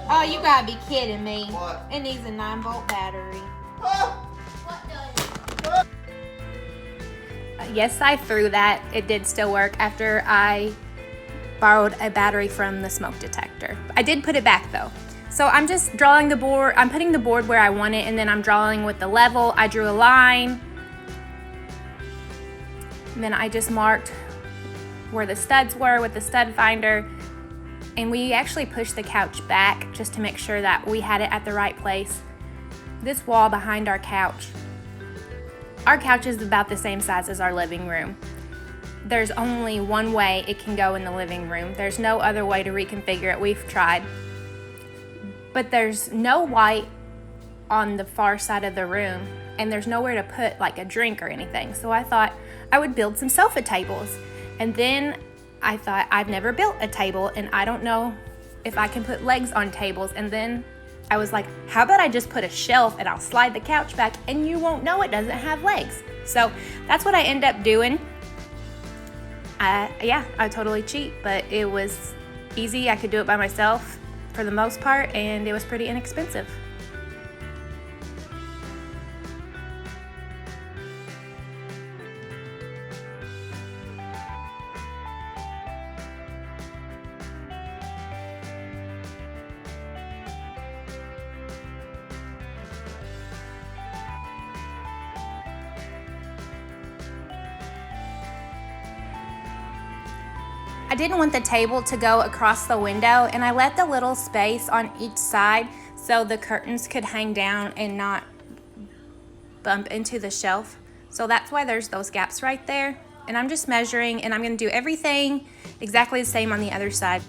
Oh, you gotta be kidding me. What? It needs a 9-volt battery. Yes, I threw that. It did still work after I borrowed a battery from the smoke detector. I did put it back though. So I'm just drawing the board. I'm putting the board where I want it, and then I'm drawing with the level. I drew a line. And then I just marked where the studs were with the stud finder. And we actually pushed the couch back just to make sure that we had it at the right place. This wall behind our couch is about the same size as our living room. There's only one way it can go in the living room. There's no other way to reconfigure it. We've tried. But there's no white on the far side of the room, and there's nowhere to put like a drink or anything. So I thought I would build some sofa tables. And then I thought, I've never built a table and I don't know if I can put legs on tables. And then I was like, how about I just put a shelf and I'll slide the couch back and you won't know it doesn't have legs. So that's what I end up doing. I totally cheat, but it was easy. I could do it by myself for the most part, and it was pretty inexpensive. I didn't want the table to go across the window, and I let the little space on each side so the curtains could hang down and not bump into the shelf. So that's why there's those gaps right there. And I'm just measuring, and I'm gonna do everything exactly the same on the other side.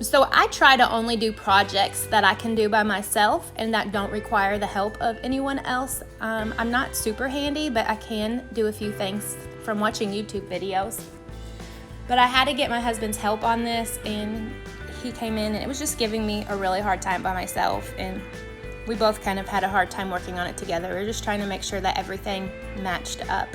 So I try to only do projects that I can do by myself and that don't require the help of anyone else. I'm not super handy, but I can do a few things from watching YouTube videos. But I had to get my husband's help on this, and he came in, and it was just giving me a really hard time by myself, and we both kind of had a hard time working on it together. We were just trying to make sure that everything matched up.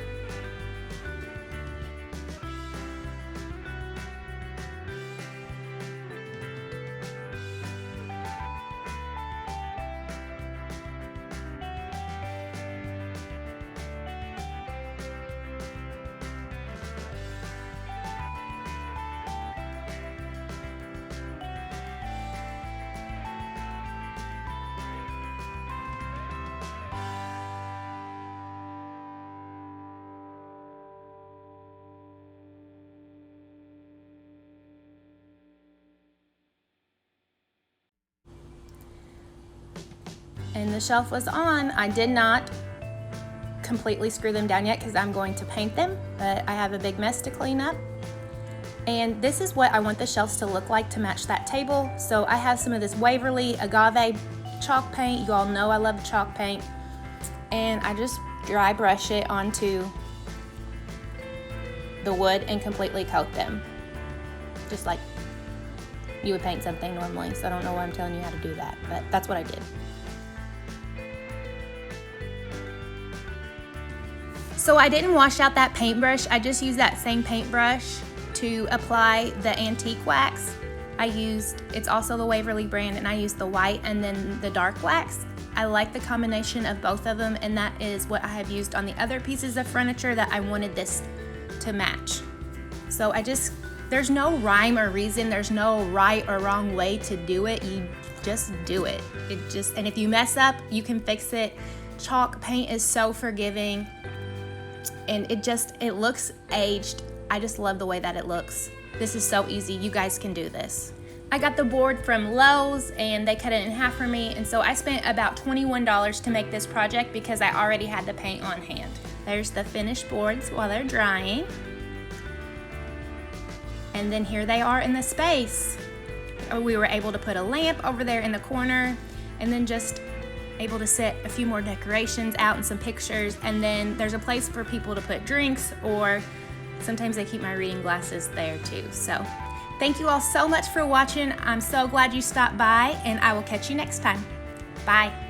And the shelf was on. I did not completely screw them down yet because I'm going to paint them, but I have a big mess to clean up. And this is what I want the shelves to look like to match that table. So I have some of this Waverly Agave chalk paint. You all know I love chalk paint. And I just dry brush it onto the wood and completely coat them. Just like you would paint something normally. So I don't know why I'm telling you how to do that, but that's what I did. So I didn't wash out that paintbrush. I just used that same paintbrush to apply the antique wax. It's also the Waverly brand, and I used the white and then the dark wax. I like the combination of both of them, and that is what I have used on the other pieces of furniture that I wanted this to match. So there's no rhyme or reason, there's no right or wrong way to do it. You just do it. And if you mess up, you can fix it. Chalk paint is so forgiving, and it looks aged. I just love the way that it looks. This is so easy. You guys can do this. I got the board from Lowe's and they cut it in half for me, and so I spent about $21 to make this project because I already had the paint on hand. There's the finished boards while they're drying. And then here they are in the space. We were able to put a lamp over there in the corner, and then just able to set a few more decorations out and some pictures. And then there's a place for people to put drinks, or sometimes I keep my reading glasses there too. So thank you all so much for watching. I'm so glad you stopped by, and I will catch you next time. Bye.